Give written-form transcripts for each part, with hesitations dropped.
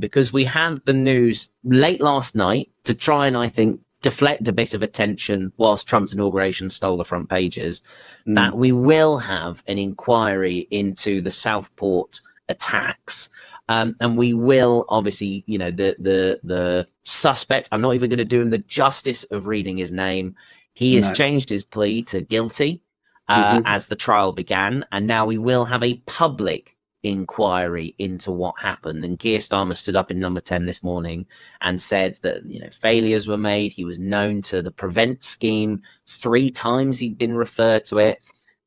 because we had the news late last night to try and, I think, deflect a bit of attention whilst Trump's inauguration stole the front pages, that we will have an inquiry into the Southport attacks. And we will, obviously, you know, the suspect, I'm not even going to do him the justice of reading his name. He has changed his plea to guilty as the trial began. And now we will have a public inquiry into what happened. And Keir Starmer stood up in Number 10 this morning and said that, you know, failures were made. He was known to the Prevent scheme 3 times. He'd been referred to it.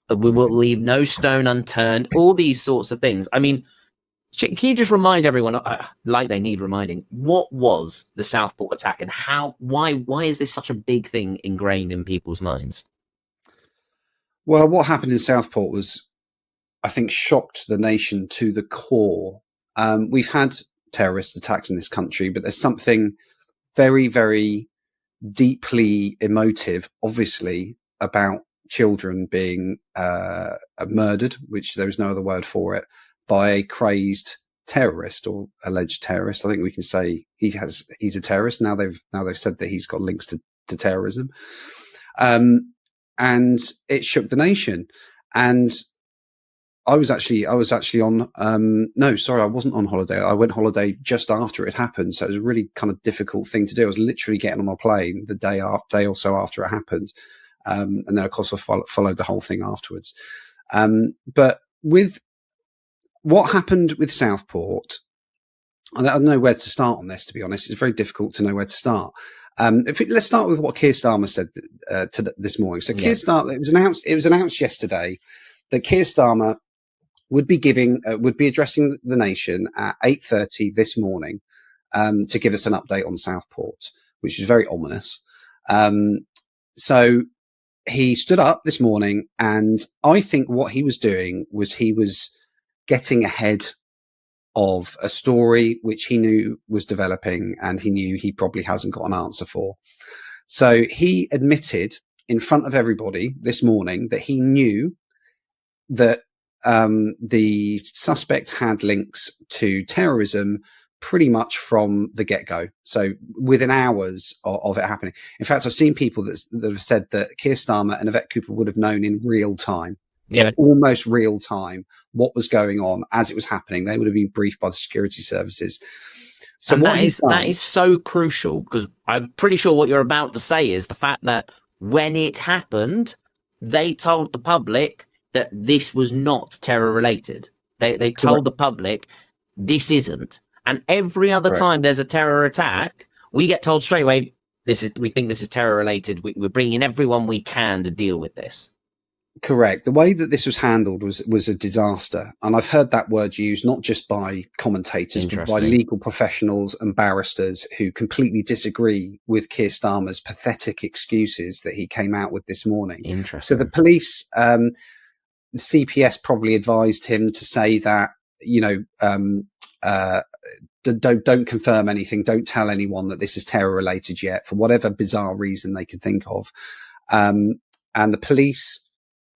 We will leave no stone unturned. All these sorts of things. I mean, can you just remind everyone, like they need reminding, what was the Southport attack and why is this such a big thing ingrained in people's minds? Well, what happened in Southport was, I think, shocked the nation to the core. We've had terrorist attacks in this country, but there's something very, very deeply emotive, obviously, about children being murdered, which there is no other word for it, by a crazed terrorist or alleged terrorist. I think we can say he's a terrorist. Now they've said that he's got links to terrorism. And it shook the nation. And I was actually on, I wasn't on holiday. I went holiday just after it happened. So it was a really kind of difficult thing to do. I was literally getting on a plane the day or so after it happened. And then of course I followed the whole thing afterwards. But with what happened with Southport, I don't know where to start on this, to be honest. It's very difficult to know where to start. Let's start with what Keir Starmer said this morning. So Keir Starmer, it was announced yesterday that Keir Starmer would be addressing the nation at 8:30 this morning to give us an update on Southport, which is very ominous. So he stood up this morning, and I think what he was doing was he was getting ahead of a story which he knew was developing and he knew he probably hasn't got an answer for. So he admitted in front of everybody this morning that he knew that the suspect had links to terrorism pretty much from the get-go. So within hours of it happening. In fact, I've seen people that have said that Keir Starmer and Yvette Cooper would have known in real time. Yeah, almost real time, what was going on as it was happening. They would have been briefed by the security services. So that is so crucial, because I'm pretty sure what you're about to say is the fact that when it happened, they told the public that this was not terror related. They told the public this isn't. And every other time there's a terror attack, we get told straight away, we think this is terror related. We're bringing everyone we can to deal with this. Correct. The way that this was handled was a disaster. And I've heard that word used not just by commentators, but by legal professionals and barristers who completely disagree with Keir Starmer's pathetic excuses that he came out with this morning. Interesting. So the police, the CPS probably advised him to say that, you know, don't confirm anything. Don't tell anyone that this is terror related yet, for whatever bizarre reason they could think of. And the police,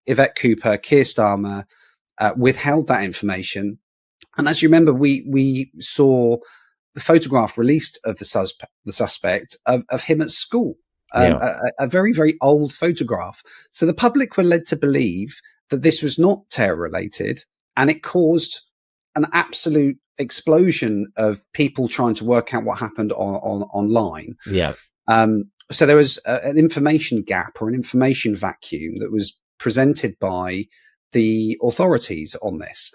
Yvette Cooper, Keir Starmer, withheld that information. And as you remember, we saw the photograph released of the suspect of him at school, a very, very old photograph. So the public were led to believe that this was not terror related, and it caused an absolute explosion of people trying to work out what happened online. Yeah. So there was an information gap or an information vacuum that was presented by the authorities on this.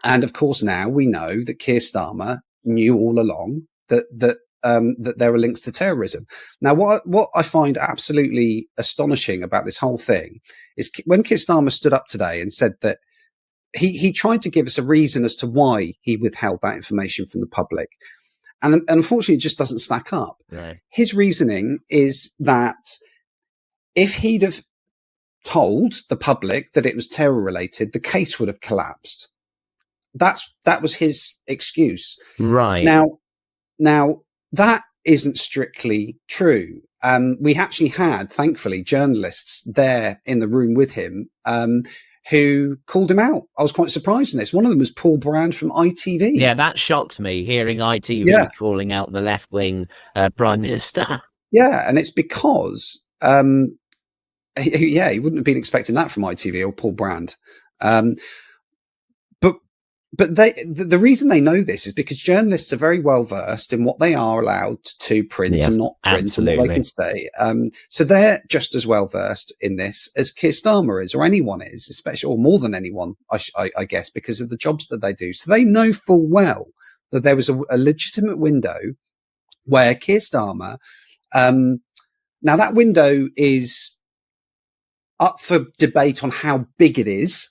And of course, now we know that Keir Starmer knew all along that there were links to terrorism. Now, what I find absolutely astonishing about this whole thing is when Keir Starmer stood up today and said that he tried to give us a reason as to why he withheld that information from the public. And unfortunately, it just doesn't stack up. Right. His reasoning is that if he'd have told the public that it was terror related, the case would have collapsed. That was his excuse. Right. Now that isn't strictly true. We actually had, thankfully, journalists there in the room with him, who called him out. I was quite surprised in this. One of them was Paul Brand from ITV. Yeah, that shocked me, hearing ITV calling out the left-wing Prime Minister. Yeah, and it's because, he wouldn't have been expecting that from ITV or Paul Brand. But the reason they know this is because journalists are very well versed in what they are allowed to print and not print, absolutely, and what they can say. So they're just as well versed in this as Keir Starmer is, or anyone is, especially, or more than anyone, I guess, because of the jobs that they do. So they know full well that there was a legitimate window where Keir Starmer, now that window is up for debate on how big it is,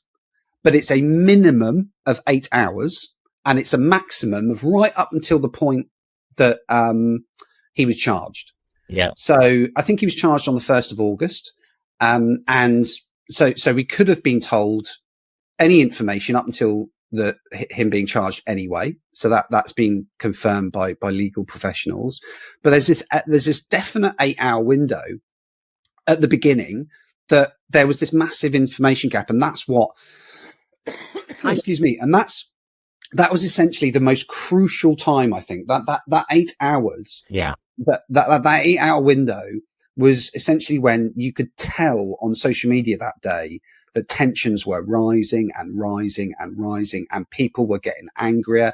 but it's a minimum of 8 hours, and it's a maximum of right up until the point that he was charged. Yeah. So I think he was charged on the 1st of August. And so we could have been told any information up until him being charged anyway. So that's been confirmed by legal professionals. But there's this definite 8-hour window at the beginning that there was this massive information gap, and that's what excuse me. And that was essentially the most crucial time, I think, that 8 hours. Yeah. That 8-hour window was essentially when you could tell on social media that day that tensions were rising and rising and rising, and people were getting angrier.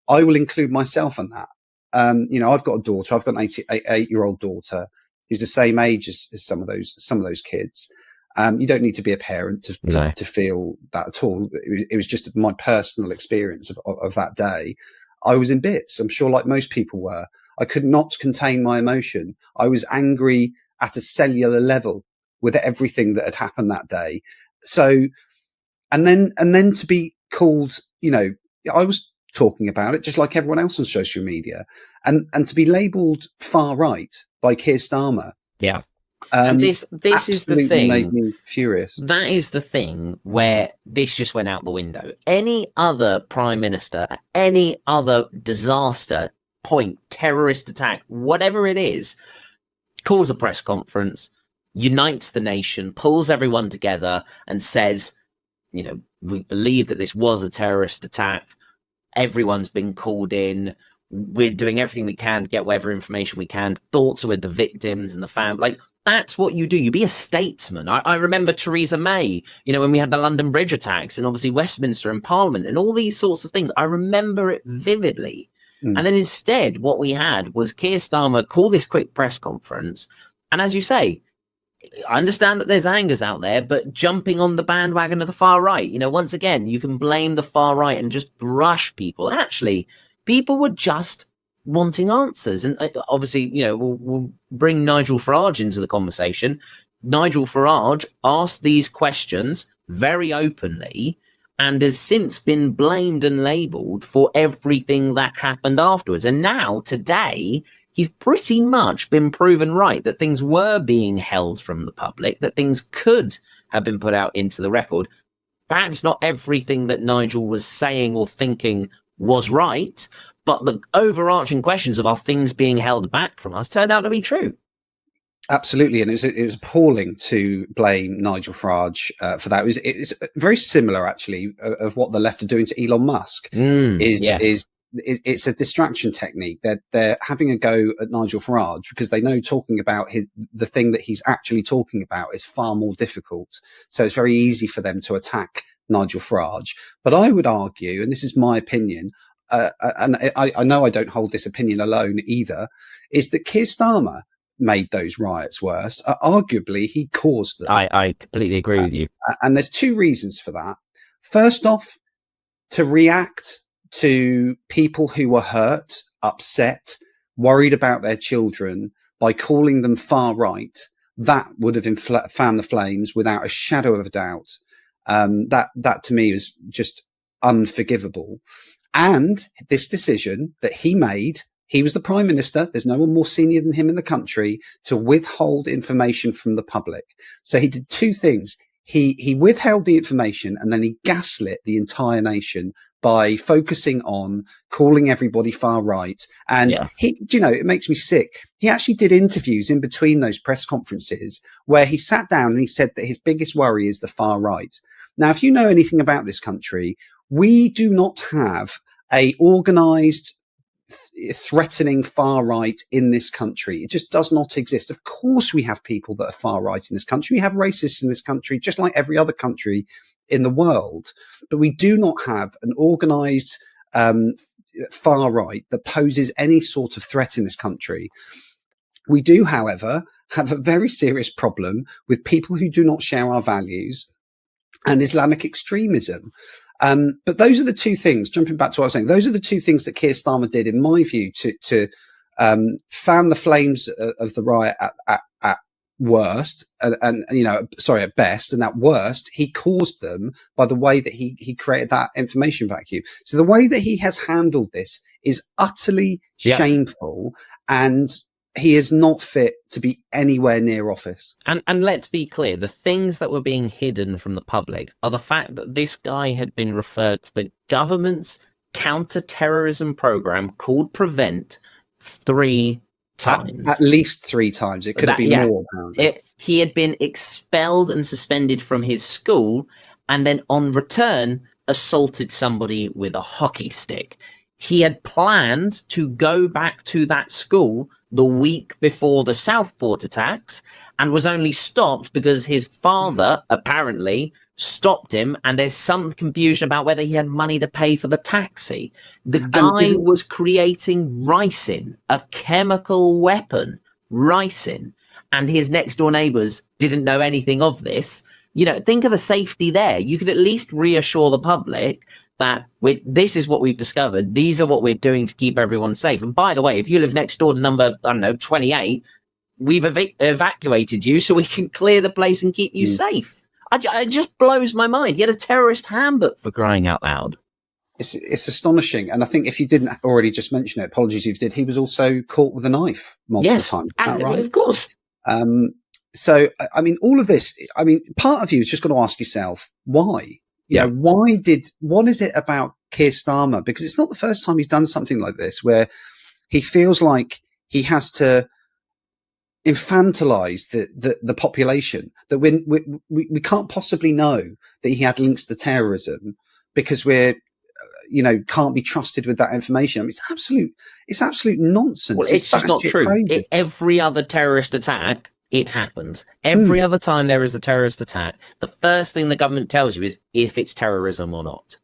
I will include myself in that. I've got a daughter. I've got an 8-year-old daughter who's the same age as some of those kids. You don't need to be a parent to feel that at all. It was just my personal experience of that day. I was in bits. I'm sure, like most people were. I could not contain my emotion. I was angry at a cellular level with everything that had happened that day. So, and then to be called, I was talking about it just like everyone else on social media, and to be labelled far right by Keir Starmer. Yeah. And this is the thing. Made me furious. That is the thing where this just went out the window. Any other prime minister, any other disaster, terrorist attack, whatever it is, calls a press conference, unites the nation, pulls everyone together, and says, we believe that this was a terrorist attack. Everyone's been called in. We're doing everything we can to get whatever information we can. Thoughts are with the victims and the family. That's what you do. You be a statesman. I remember Theresa May, when we had the London Bridge attacks, and obviously Westminster and Parliament and all these sorts of things. I remember it vividly. And then instead, what we had was Keir Starmer call this quick press conference. And as you say, I understand that there's angers out there, but jumping on the bandwagon of the far right, once again, you can blame the far right and just brush people. Actually, people were just wanting answers. And obviously, we'll bring Nigel Farage into the conversation. Nigel Farage asked these questions very openly and has since been blamed and labelled for everything that happened afterwards. And now, today, he's pretty much been proven right that things were being held from the public, that things could have been put out into the record. Perhaps not everything that Nigel was saying or thinking was right, but the overarching questions of are things being held back from us turned out to be true. Absolutely, and it was appalling to blame Nigel Farage for that. It's very similar, actually, of what the left are doing to Elon Musk. It's a distraction technique. They're having a go at Nigel Farage because they know talking about the thing that he's actually talking about is far more difficult. So it's very easy for them to attack Nigel Farage. But I would argue, and this is my opinion, and I know I don't hold this opinion alone either, is that Keir Starmer made those riots worse. Arguably, he caused them. I completely agree with you. And there's two reasons for that. First off, to react to people who were hurt, upset, worried about their children by calling them far right, that would have fanned the flames without a shadow of a doubt. That to me is just unforgivable. And this decision that he made, he was the prime minister. There's no one more senior than him in the country to withhold information from the public. So he did two things. He withheld the information, and then he gaslit the entire nation by focusing on calling everybody far right. And it makes me sick. He actually did interviews in between those press conferences where he sat down and he said that his biggest worry is the far right. Now, if you know anything about this country, we do not have a organised, threatening far right in this country. It just does not exist. Of course, we have people that are far right in this country. We have racists in this country, just like every other country in the world. But we do not have an organised far right that poses any sort of threat in this country. We do, however, have a very serious problem with people who do not share our values and Islamic extremism. But those are the two things, jumping back to what I was saying, those are the two things that Keir Starmer did, in my view, to fan the flames of the riot at worst, at best, and at worst, he caused them by the way that he created that information vacuum. So the way that he has handled this is utterly shameful, and he is not fit to be anywhere near office. And let's be clear, the things that were being hidden from the public are the fact that this guy had been referred to the government's counter-terrorism program called Prevent 3 times. At least 3 times. It could have been more. He had been expelled and suspended from his school, and then on return assaulted somebody with a hockey stick. He had planned to go back to that school the week before the Southport attacks and was only stopped because his father apparently stopped him, and there's some confusion about whether he had money to pay for the taxi. The guy was creating ricin, a chemical weapon, ricin, and his next door neighbours didn't know anything of this. You know, think of the safety there. You could at least reassure the public that this is what we've discovered. These are what we're doing to keep everyone safe. And by the way, if you live next door to number, 28, we've evacuated you so we can clear the place and keep you safe. It just blows my mind. He had a terrorist handbook, for crying out loud. It's astonishing. And I think if you didn't already just mention it, apologies if you did, he was also caught with a knife multiple times. Right? Of course. So, I mean, all of this, part of you is just going to ask yourself, why? You know, what is it about Keir Starmer? Because it's not the first time he's done something like this, where he feels like he has to infantilize the population, that we can't possibly know that he had links to terrorism because can't be trusted with that information. I mean, it's absolute nonsense. Well, it's just not true. Every other terrorist attack, it happens. Every other time there is a terrorist attack, the first thing the government tells you is if it's terrorism or not.